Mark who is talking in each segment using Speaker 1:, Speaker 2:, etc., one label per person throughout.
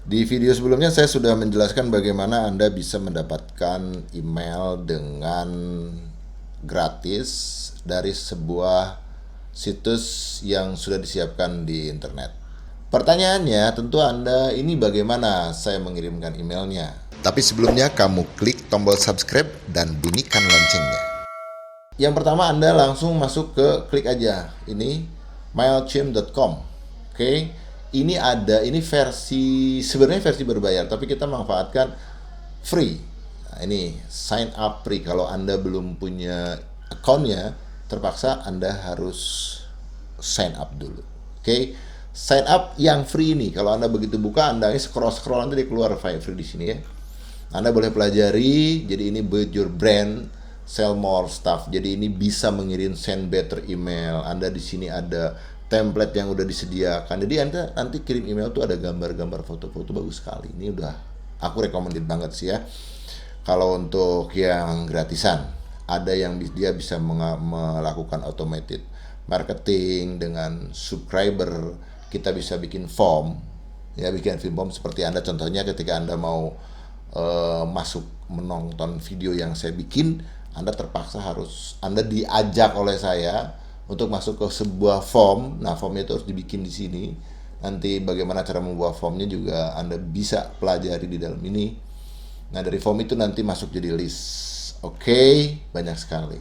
Speaker 1: Di video sebelumnya saya sudah menjelaskan bagaimana Anda bisa mendapatkan email dengan gratis dari sebuah situs yang sudah disiapkan di internet. Pertanyaannya, tentu Anda ini bagaimana saya mengirimkan emailnya. Tapi sebelumnya kamu klik tombol subscribe dan bunyikan loncengnya. Yang pertama Anda langsung masuk ke klik aja ini mailchimp.com. Oke. Ini versi sebenarnya versi berbayar, tapi kita manfaatkan free. Nah, ini sign up free. Kalau Anda belum punya akunnya, terpaksa Anda harus sign up dulu. Oke. Sign up yang free ini, kalau Anda begitu buka, Anda scroll nanti dia keluar file free di sini ya. Anda boleh pelajari. Jadi ini build your brand, sell more stuff. Jadi ini bisa mengirim send better email. Anda di sini ada template yang udah disediakan. Jadi Anda nanti kirim email tuh ada gambar-gambar, foto-foto, bagus sekali. Ini udah aku recommended banget sih ya. Kalau untuk yang gratisan, ada yang dia bisa melakukan automated marketing dengan subscriber. Kita bisa bikin form, ya bikin form seperti Anda contohnya ketika Anda mau masuk menonton video yang saya bikin, Anda terpaksa Anda diajak oleh saya untuk masuk ke sebuah form. Nah, formnya itu harus dibikin di sini. Nanti bagaimana cara membuat formnya juga Anda bisa pelajari di dalam ini. Nah, dari form itu nanti masuk jadi list. Oke, banyak sekali.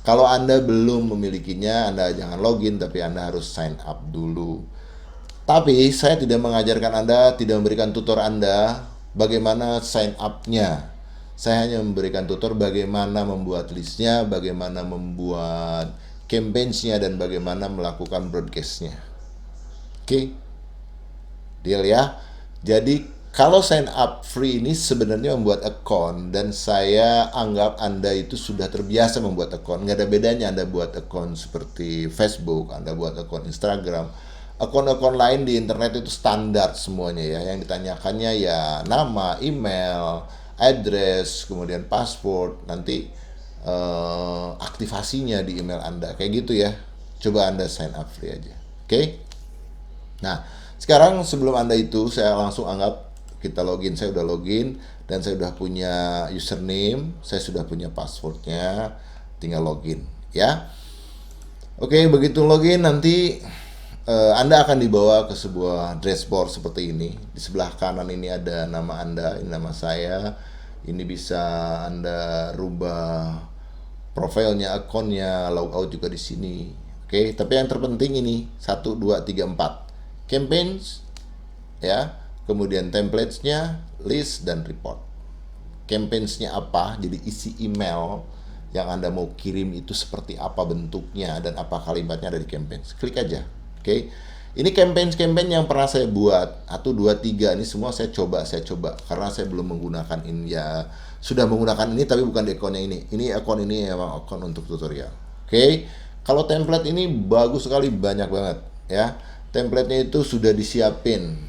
Speaker 1: Kalau Anda belum memilikinya, Anda jangan login, tapi Anda harus sign up dulu. Tapi saya tidak mengajarkan Anda, tidak memberikan tutor Anda bagaimana sign up-nya. Saya hanya memberikan tutor bagaimana membuat listnya, bagaimana membuat campaigns-nya, dan bagaimana melakukan broadcast-nya. Oke, deal ya. Jadi kalau sign up free ini sebenarnya membuat account, dan saya anggap Anda itu sudah terbiasa membuat account. Nggak ada bedanya Anda buat account seperti Facebook, Anda buat account Instagram. Akun-akun lain di internet itu standar semuanya ya. Yang ditanyakannya ya nama, email, address, kemudian password, nanti aktivasinya di email Anda. Kayak gitu ya. Coba Anda sign up free aja. Oke? Nah, sekarang sebelum Anda itu saya langsung anggap kita login. Saya udah login dan saya udah punya username, saya sudah punya passwordnya, tinggal login ya. Oke, begitu login nanti Anda akan dibawa ke sebuah dashboard seperti ini. Di sebelah kanan ini ada nama Anda, ini nama saya. Ini bisa Anda rubah profilnya, akunnya, logout juga di sini. Oke, tapi yang terpenting ini 1 2 3 4. Campaigns ya, kemudian templates-nya, list dan report. Campaigns-nya apa? Jadi isi email yang Anda mau kirim itu seperti apa bentuknya dan apa kalimatnya dari campaigns. Klik aja. Oke. Ini campaign yang pernah saya buat 1 2 3 ini semua saya coba karena saya belum menggunakan ini ya. Sudah menggunakan ini tapi bukan di akun yang ini. Ini akun ini memang akun untuk tutorial. Oke. Kalau template ini bagus sekali, banyak banget ya. Template-nya itu sudah disiapin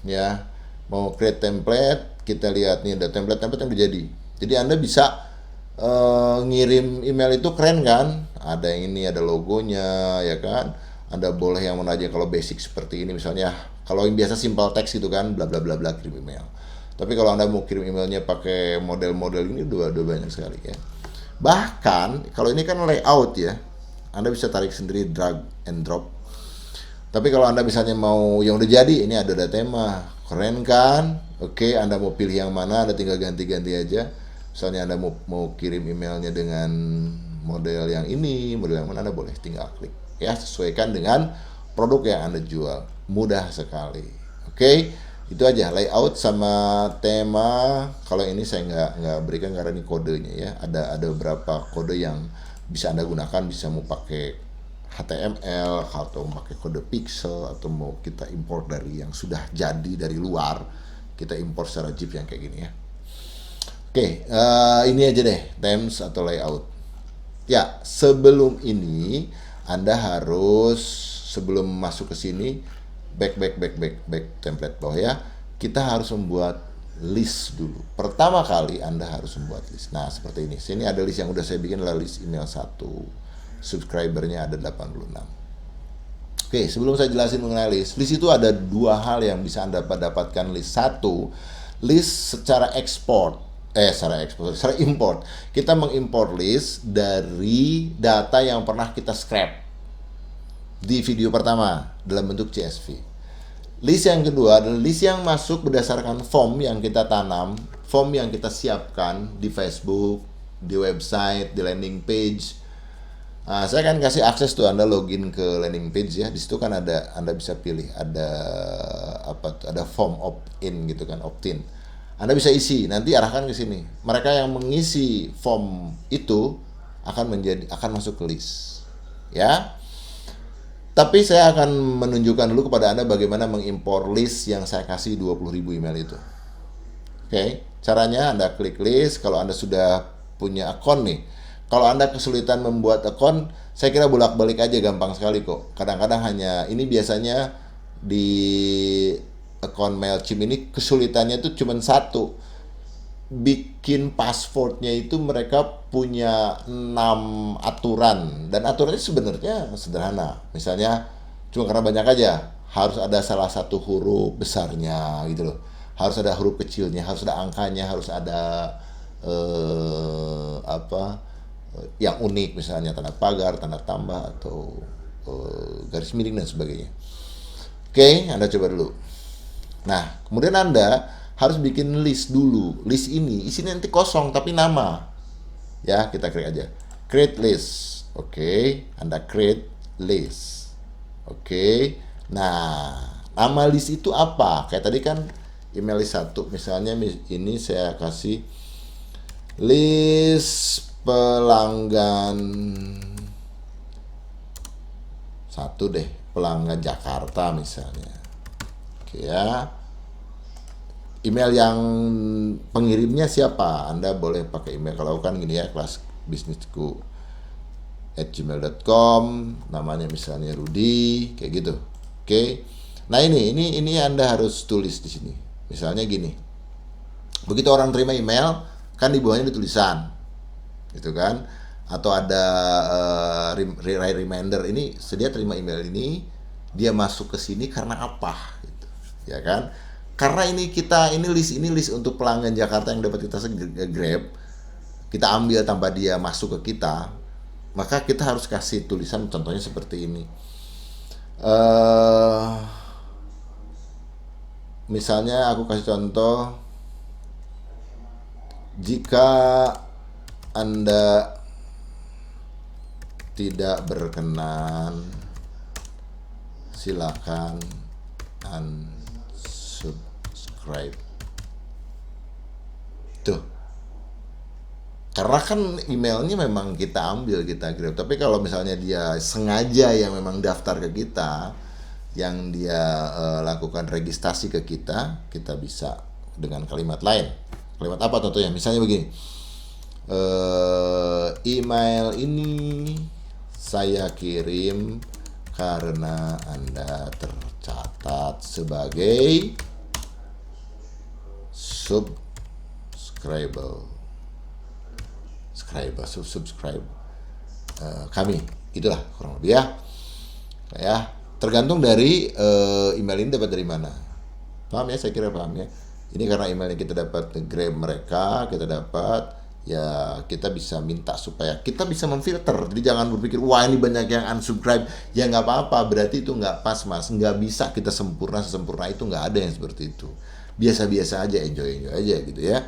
Speaker 1: ya. Mau create template, kita lihat nih ada template-template yang udah jadi. Jadi Anda bisa ngirim email itu keren kan? Ada yang ini, ada logonya ya kan. Anda boleh yang mana aja, kalau basic seperti ini misalnya, kalau yang biasa simple text gitu kan, bla bla bla bla kirim email. Tapi kalau Anda mau kirim emailnya pakai model-model ini udah banyak sekali ya. Bahkan kalau ini kan layout ya, Anda bisa tarik sendiri, drag and drop. Tapi kalau Anda misalnya mau yang udah jadi, ini ada tema, keren kan? Oke, Anda mau pilih yang mana, Anda tinggal ganti-ganti aja. Misalnya Anda mau kirim emailnya dengan model yang ini, model yang mana, Anda boleh tinggal klik. Ya, sesuaikan dengan produk yang Anda jual. Mudah sekali. Oke, itu aja layout sama tema. Kalau ini saya nggak berikan karena ini kodenya ya. Ada beberapa kode yang bisa Anda gunakan. Bisa mau pakai HTML atau pakai kode pixel, atau mau kita import dari yang sudah jadi dari luar, kita import secara zip yang kayak gini ya. Oke, ini aja deh themes atau layout. Ya, sebelum ini Anda harus, sebelum masuk ke sini, back template bawah ya. Kita harus membuat list dulu. Pertama kali Anda harus membuat list. Nah, seperti ini. Sini ada list yang udah saya bikin, adalah list email 1. Subscribernya ada 86. Oke, sebelum saya jelasin mengenai list, list itu ada dua hal yang bisa Anda dapatkan list. Satu, list secara secara import. Kita mengimport list dari data yang pernah kita scrap di video pertama dalam bentuk CSV. List yang kedua adalah list yang masuk berdasarkan form yang kita tanam, form yang kita siapkan di Facebook, di website, di landing page. Saya akan kasih akses tuh, Anda login ke landing page ya. Di situ kan ada, Anda bisa pilih ada ada form opt-in gitu kan, opt-in. Anda bisa isi, nanti arahkan ke sini. Mereka yang mengisi form itu akan masuk ke list. Ya. Tapi saya akan menunjukkan dulu kepada Anda bagaimana mengimpor list yang saya kasih 20.000 email itu. Oke, caranya Anda klik list. Kalau Anda sudah punya akun nih, kalau Anda kesulitan membuat akun, saya kira bolak-balik aja, gampang sekali kok. Kadang-kadang hanya, ini biasanya di akun MailChimp ini kesulitannya itu cuma satu. Bikin passwordnya itu mereka punya 6 aturan. Dan aturannya sebenarnya sederhana. Misalnya, cuma karena banyak aja, harus ada salah satu huruf besarnya gitu loh. Harus ada huruf kecilnya, harus ada angkanya, harus ada yang unik, misalnya tanda pagar, tanda tambah, atau garis miring dan sebagainya. Oke, Anda coba dulu. Nah, kemudian Anda harus bikin list dulu. List ini isinya nanti kosong tapi nama. Ya, kita klik aja. Create list. Oke, Anda create list. Oke. Nah, nama list itu apa? Kayak tadi kan email list 1. Misalnya ini saya kasih list pelanggan 1 deh, pelanggan Jakarta misalnya. Oke ya. Email yang pengirimnya siapa? Anda boleh pakai email, kalau kan gini ya, kelasbisnisku@gmail.com, namanya misalnya Rudy, kayak gitu. Oke. Nah, ini Anda harus tulis di sini. Misalnya gini. Begitu orang terima email, kan di bawahnya ada tulisan. Gitu kan, atau ada reminder, ini sedia terima email ini, dia masuk ke sini karena apa gitu, ya kan? Karena ini list untuk pelanggan Jakarta yang dapat kita grab, kita ambil tanpa dia masuk ke kita, maka kita harus kasih tulisan, contohnya seperti ini. Misalnya aku kasih contoh, jika Anda tidak berkenan, silakan unsubscribe. Tuh. Karena kan emailnya memang kita ambil, kita grab. Tapi kalau misalnya dia sengaja yang memang daftar ke kita, yang dia lakukan registrasi ke kita bisa dengan kalimat lain. Kalimat apa contohnya? Misalnya begini. Email ini saya kirim karena Anda tercatat sebagai subscribe kami, itulah kurang lebih ya. Tergantung dari email ini dapat dari mana. Paham ya? Saya kira paham ya. Ini karena emailnya kita dapat grab mereka, kita dapat, ya kita bisa minta supaya kita bisa memfilter. Jadi jangan berpikir wah ini banyak yang unsubscribe, ya nggak apa-apa, berarti itu nggak pas mas, nggak bisa kita sempurna itu, nggak ada yang seperti itu. Biasa-biasa aja, enjoy aja gitu ya.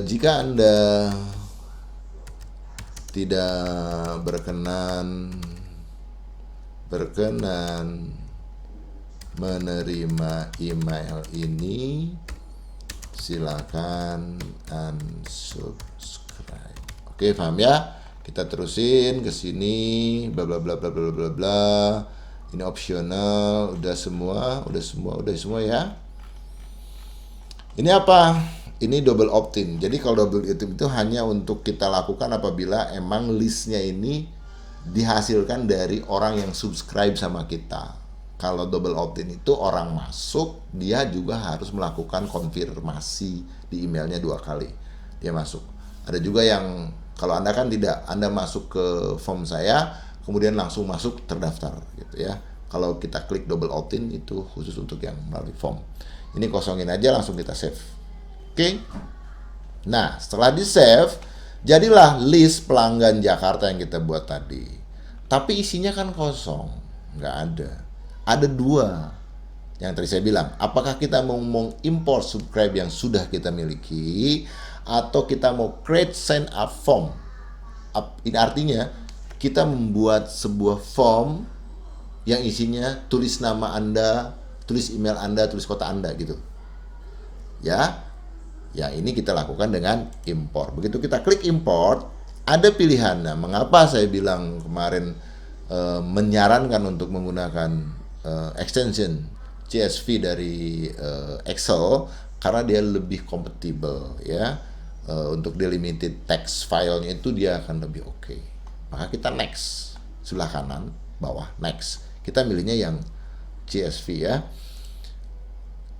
Speaker 1: Jika Anda tidak berkenan menerima email ini, silakan unsubscribe. Oke, paham ya? Kita terusin ke sini, bla bla bla bla bla bla bla. Ini optional, udah semua ya. Ini apa? Ini double opt-in. Jadi kalau double opt-in itu hanya untuk kita lakukan apabila emang listnya ini dihasilkan dari orang yang subscribe sama kita. Kalau double opt-in itu orang masuk, dia juga harus melakukan konfirmasi di emailnya 2 kali. Dia masuk. Ada juga yang, kalau Anda kan tidak, Anda masuk ke form saya, kemudian langsung masuk terdaftar gitu ya. Kalau kita klik double opt-in itu khusus untuk yang melalui form. Ini kosongin aja, langsung kita save. Oke. Nah, setelah di save, jadilah list pelanggan Jakarta yang kita buat tadi. Tapi isinya kan kosong, nggak ada. Ada dua. Yang tadi saya bilang, apakah kita mau import subscribe yang sudah kita miliki, atau kita mau create sign up form. Ini artinya kita membuat sebuah form yang isinya tulis nama Anda, tulis email Anda, tulis kota Anda gitu. Ya. Ya, ini kita lakukan dengan import. Begitu kita klik import, ada pilihannya. Mengapa saya bilang kemarin menyarankan untuk menggunakan extension CSV dari Excel, karena dia lebih compatible ya. Untuk delimited text filenya itu dia akan lebih oke. Maka kita next, sebelah kanan bawah next. Kita milihnya yang CSV ya.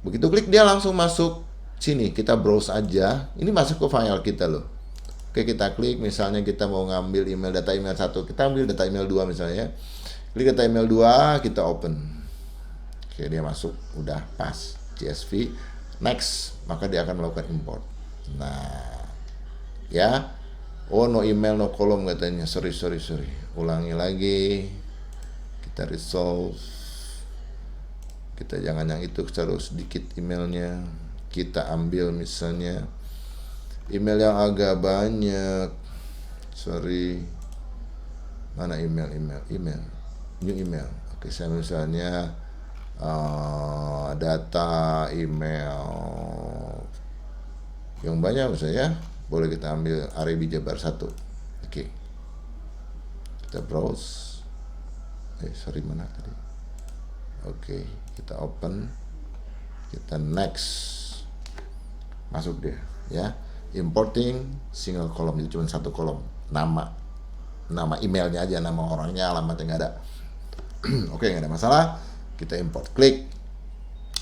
Speaker 1: Begitu klik dia langsung masuk sini, kita browse aja. Ini masuk ke file kita loh. Oke, kita klik, misalnya kita mau ngambil email, data email 1, kita ambil data email 2 misalnya. Klik data email 2, kita open. Oke, dia masuk, udah pas CSV. Next, maka dia akan melakukan import. Nah, ya. Oh, no email, no column katanya. Sorry. Ulangi lagi. Kita resolve. Kita jangan yang itu, terus sedikit emailnya. Kita ambil misalnya email yang agak banyak. Sorry. Mana email? New email. Oke, saya misalnya data email yang banyak misalnya, boleh kita ambil Arebi Jabar 1. Oke. Kita browse. Mana tadi? Oke, kita open. Kita next. Masuk dia, ya. Importing single column, itu cuma satu kolom. Nama emailnya aja, nama orangnya, alamatnya nggak ada. Oke, nggak ada masalah. Kita import, klik,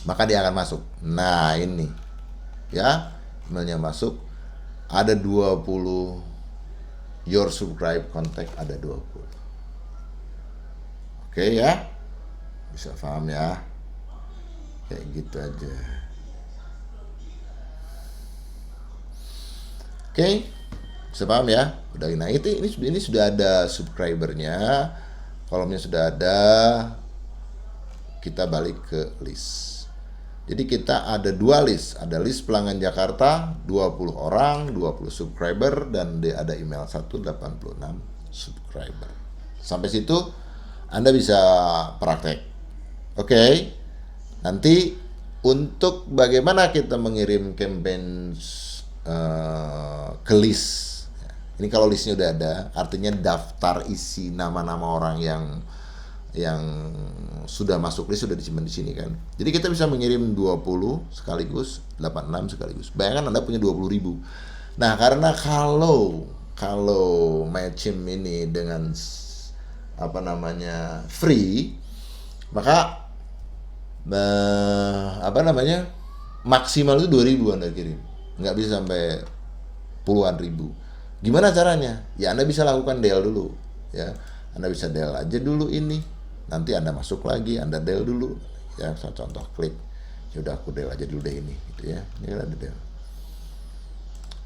Speaker 1: maka dia akan masuk. Nah, ini ya, emailnya masuk. Ada 20 your subscribe contact, ada 20. Oke ya, bisa paham ya, kayak gitu aja. Oke, bisa paham ya. Udah, nah ini sudah ada subscribernya, kolomnya sudah ada. Kita balik ke list. Jadi kita ada dua list, ada list pelanggan Jakarta 20 orang, 20 subscriber, dan ada email 186 subscriber. Sampai situ Anda bisa praktek. Oke. Nanti untuk bagaimana kita mengirim campaign ke list. Ini kalau listnya udah ada, artinya daftar isi nama-nama orang yang sudah masuk list sudah disimpan di sini kan. Jadi kita bisa mengirim 20 sekaligus, 86 sekaligus. Bayangkan Anda punya 20.000. Nah, karena kalau MailChimp ini dengan free, maka maksimal itu 2.000 Anda kirim. Nggak bisa sampai puluhan ribu. Gimana caranya? Ya, Anda bisa lakukan del dulu ya. Anda bisa del aja dulu ini. Nanti Anda masuk lagi, Anda del dulu. Ya, saya contoh klik. Ya udah, aku del aja dulu deh ini gitu ya. Ini ada del.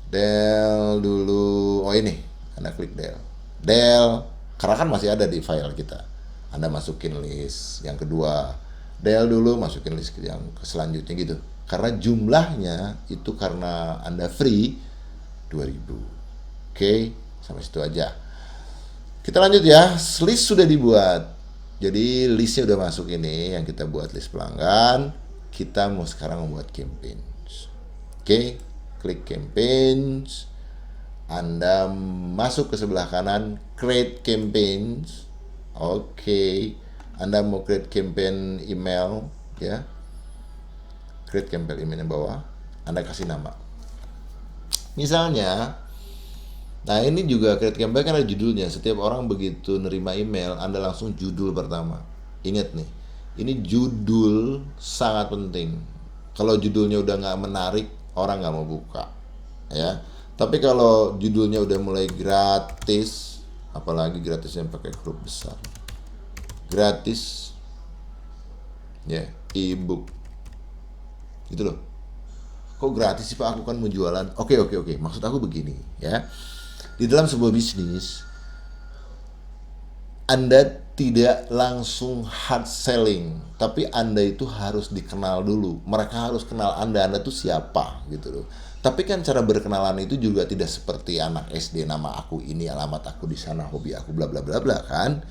Speaker 1: Del dulu. Oh, ini. Anda klik del. Del, karena kan masih ada di file kita. Anda masukin list yang kedua. Del dulu, masukin list yang selanjutnya gitu. Karena jumlahnya itu karena Anda free 2.000. Oke, sampai situ aja. Kita lanjut ya. List sudah dibuat. Jadi listnya udah masuk ini, yang kita buat list pelanggan. Kita mau sekarang membuat campaigns. Oke, klik campaigns. Anda masuk ke sebelah kanan, create campaigns. Oke, Anda mau create campaign email ya. Create campaign email yang bawah. Anda kasih nama. Misalnya, nah ini juga create campaign kan ada judulnya. Setiap orang begitu nerima email, Anda langsung judul pertama. Ingat nih, ini judul sangat penting. Kalau judulnya udah nggak menarik, orang nggak mau buka, ya. Tapi kalau judulnya udah mulai gratis, apalagi gratisnya pakai huruf besar. Gratis ya, e-book gitu loh. Kok gratis sih Pak, aku kan mau jualan. Oke, maksud aku begini ya, di dalam sebuah bisnis Anda tidak langsung hard selling, tapi Anda itu harus dikenal dulu. Mereka harus kenal Anda tuh siapa gitu loh. Tapi kan cara berkenalan itu juga tidak seperti anak SD, nama aku ini, alamat aku di sana, hobi aku bla bla bla bla kan.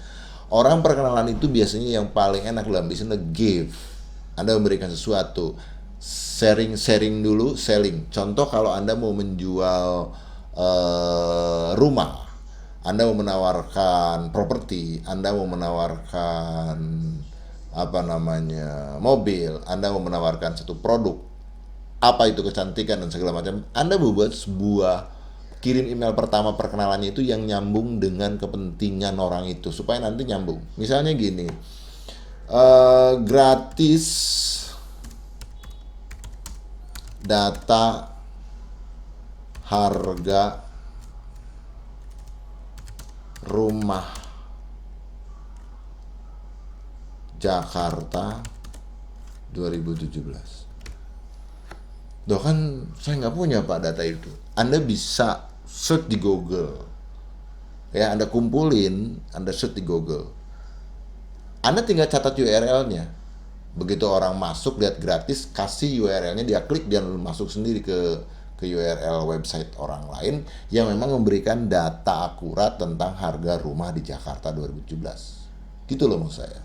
Speaker 1: Orang perkenalan itu biasanya yang paling enak dalam bisnis give. Anda memberikan sesuatu, sharing dulu, selling. Contoh kalau Anda mau menjual rumah, Anda mau menawarkan properti, Anda mau menawarkan mobil, Anda mau menawarkan satu produk, apa itu kecantikan dan segala macam, Anda membuat sebuah kirim email pertama perkenalannya itu yang nyambung dengan kepentingan orang itu supaya nanti nyambung. Misalnya gini, gratis data harga rumah Jakarta 2017. Doh kan saya nggak punya Pak data itu. Anda bisa search di Google. Ya, Anda kumpulin, Anda search di Google. Anda tinggal catat URL-nya. Begitu orang masuk lihat gratis, kasih URL-nya, dia klik, dia masuk sendiri ke URL website orang lain yang memang memberikan data akurat tentang harga rumah di Jakarta 2017. Gitu loh maksud saya.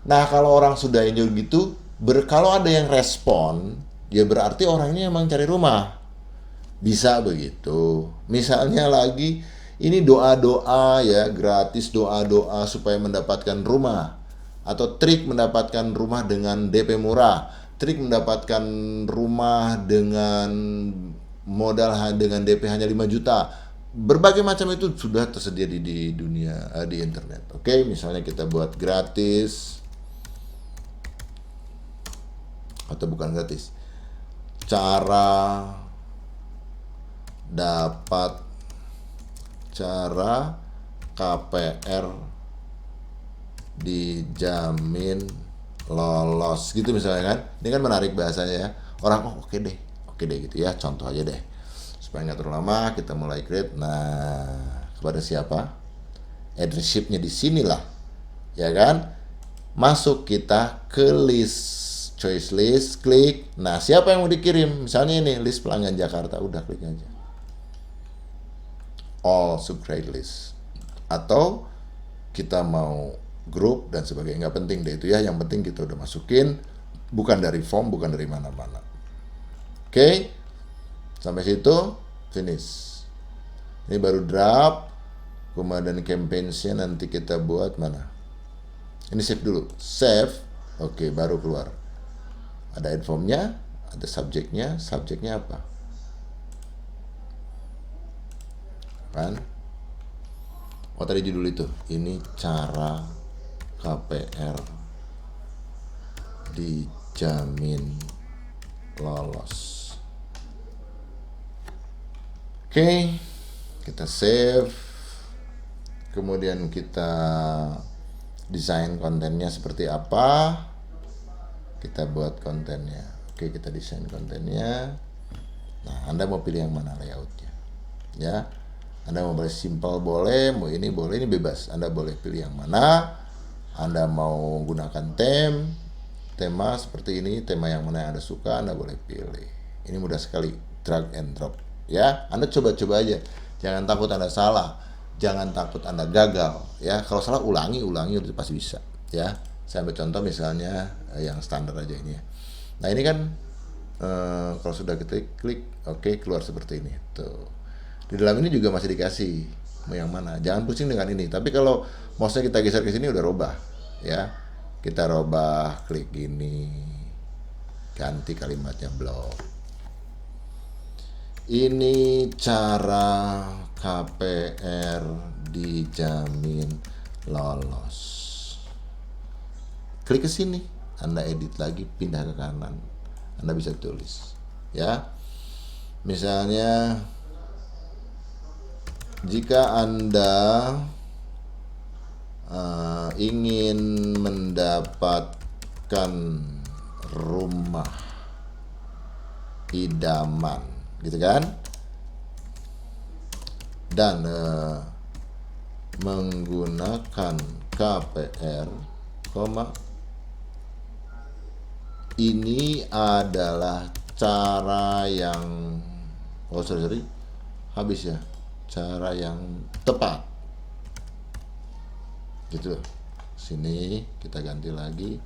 Speaker 1: Nah, kalau orang sudah enjoy gitu, kalau ada yang respon, ya berarti orang ini emang cari rumah. Bisa begitu. Misalnya lagi, ini doa-doa ya, gratis doa-doa supaya mendapatkan rumah. Atau trik mendapatkan rumah dengan DP murah. Trik mendapatkan rumah dengan modal dengan DP hanya 5 juta. Berbagai macam itu sudah tersedia di dunia, di internet. Oke, misalnya kita buat gratis, atau bukan gratis, cara KPR dijamin lolos gitu misalnya kan. Ini kan menarik bahasanya ya. Orang oke deh gitu ya, contoh aja deh supaya nggak terlalu lama. Kita mulai create. Nah, kepada siapa? Address-nya di sinilah ya kan. Masuk kita ke list, choice list, klik. Nah, siapa yang mau dikirim? Misalnya ini list pelanggan Jakarta, udah klik aja. All subscribe list. Atau kita mau grup dan sebagainya, nggak penting deh itu ya. Yang penting kita udah masukin, bukan dari form, bukan dari mana-mana. Oke, sampai situ finish. Ini baru draft. Kemudian campaigns-nya nanti kita buat mana? Ini save dulu, save. Oke, baru keluar. Ada informnya, ada subjeknya. Subjeknya apa? Kan? Oh, tadi judul itu. Ini cara KPR dijamin lolos. Oke, kita save. Kemudian kita desain kontennya seperti apa. Kita buat kontennya. Oke, kita desain kontennya. Nah, Anda mau pilih yang mana layoutnya? Ya, Anda mau boleh simple boleh, mau ini boleh, ini bebas. Anda boleh pilih yang mana. Anda mau gunakan tema seperti ini, tema yang mana yang Anda suka, Anda boleh pilih. Ini mudah sekali, drag and drop. Ya, Anda coba-coba aja. Jangan takut Anda salah, jangan takut Anda gagal. Ya, kalau salah ulangi udah pasti bisa. Ya, saya ambil contoh misalnya yang standar aja ini ya. Nah, ini kan kalau sudah kita klik, oke, keluar seperti ini. Tuh. Di dalam ini juga masih dikasih mau yang mana. Jangan pusing dengan ini. Tapi kalau mouse-nya kita geser ke sini udah robah, ya. Kita robah, klik gini, ganti kalimatnya blok. Ini cara KPR dijamin lolos. Klik ke sini, Anda edit lagi, pindah ke kanan. Anda bisa tulis, ya. Misalnya Jika Anda ingin mendapatkan rumah idaman, gitu kan? Dan menggunakan KPR, ini adalah cara yang habis ya, cara yang tepat gitu. Sini kita ganti lagi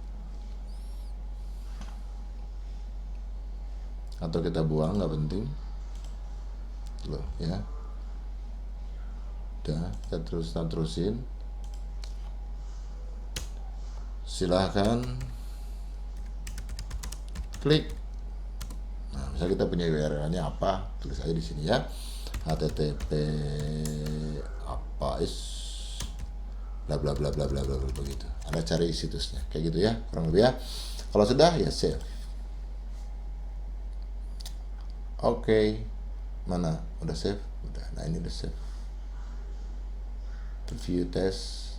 Speaker 1: atau kita buang, nggak penting loh ya. Udah, kita terusin. Silahkan klik. Nah, misalnya kita punya URL-nya apa, tulis aja di sini ya. http apa is bla bla bla bla bla bla begitu. Anda cari situsnya kayak gitu ya, kurang lebih ya. Kalau sudah ya save. Oke. Mana? Udah save? Udah. Nah, ini udah save. View test.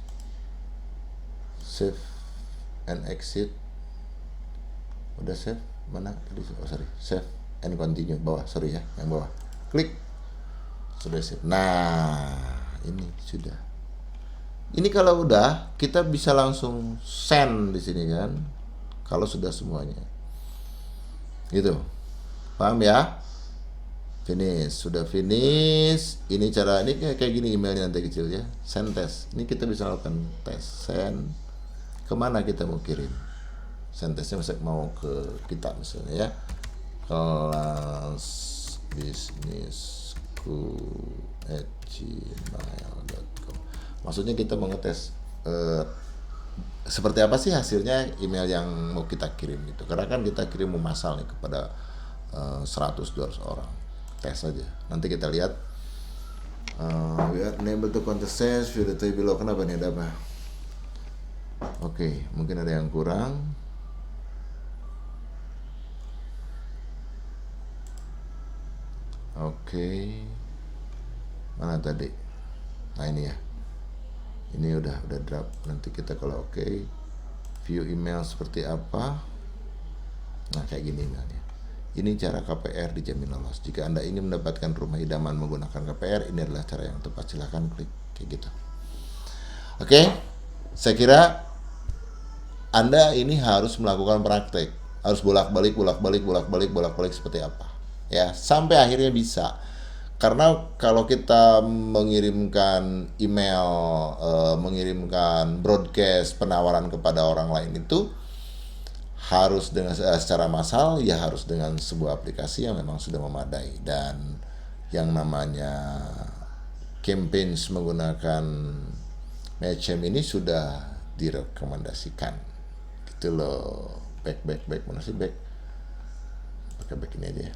Speaker 1: Save and exit. Udah save? Mana? Save and continue. Bawah, sorry ya, yang bawah. Klik. Sudah save. Nah, ini sudah. Ini kalau udah, kita bisa langsung send di sini kan. Kalau sudah semuanya. Gitu. Paham ya? Finish, sudah finish. Ini cara, ini kayak gini emailnya nanti kecil ya. Send test. Ini kita bisa lakukan tes. Send. Kemana kita mau kirim? Send testnya mau ke kita misalnya ya. kelasbisnisku@gmail.com. Maksudnya kita mau ngetes seperti apa sih hasilnya email yang mau kita kirim gitu. Karena kan kita kirim massal nih kepada 100-200 orang. Tes aja. Nanti kita lihat. We are unable to contest view data below. Kenapa nih, ada apa? Oke, mungkin ada yang kurang. Oke. Mana tadi? Nah, ini ya. Ini udah draft. Nanti kita kalau oke, view email seperti apa. Nah, kayak gini emailnya. Ini cara KPR dijamin lolos. Jika Anda ingin mendapatkan rumah idaman menggunakan KPR, ini adalah cara yang tepat. Silahkan klik kayak gitu. Oke, saya kira Anda ini harus melakukan praktek. Harus bolak-balik seperti apa. Ya, sampai akhirnya bisa. Karena kalau kita mengirimkan email, mengirimkan broadcast penawaran kepada orang lain itu harus dengan secara massal, ya harus dengan sebuah aplikasi yang memang sudah memadai. Dan yang namanya campaigns menggunakan Mailchimp ini sudah direkomendasikan gitu loh. Back mana sih back? Pakai back ini aja ya.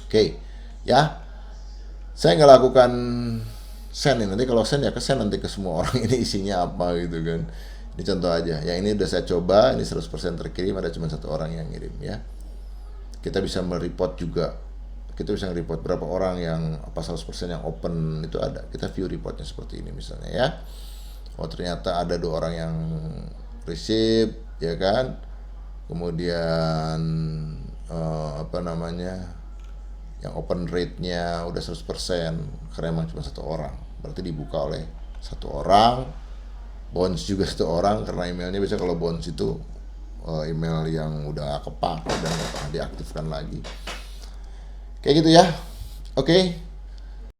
Speaker 1: Oke, ya. Saya nggak lakukan send ini. Nanti kalau send ya ke send nanti ke semua orang ini isinya apa gitu kan. Ini contoh aja. Yang ini udah saya coba, ini 100% terkirim, ada cuma 1 orang yang ngirim ya. Kita bisa mereport juga. Kita bisa nge-report berapa orang yang apa 100% yang open itu ada. Kita view reportnya seperti ini misalnya ya. Oh, ternyata ada 2 orang yang receive ya kan. Kemudian yang open rate-nya udah 100% karena emang cuma 1 orang. Berarti dibuka oleh 1 orang. Bounce juga 1 orang karena emailnya biasa kalau bounce itu email yang udah kepakai dan nggak pernah diaktifkan lagi. Kayak gitu ya. Oke.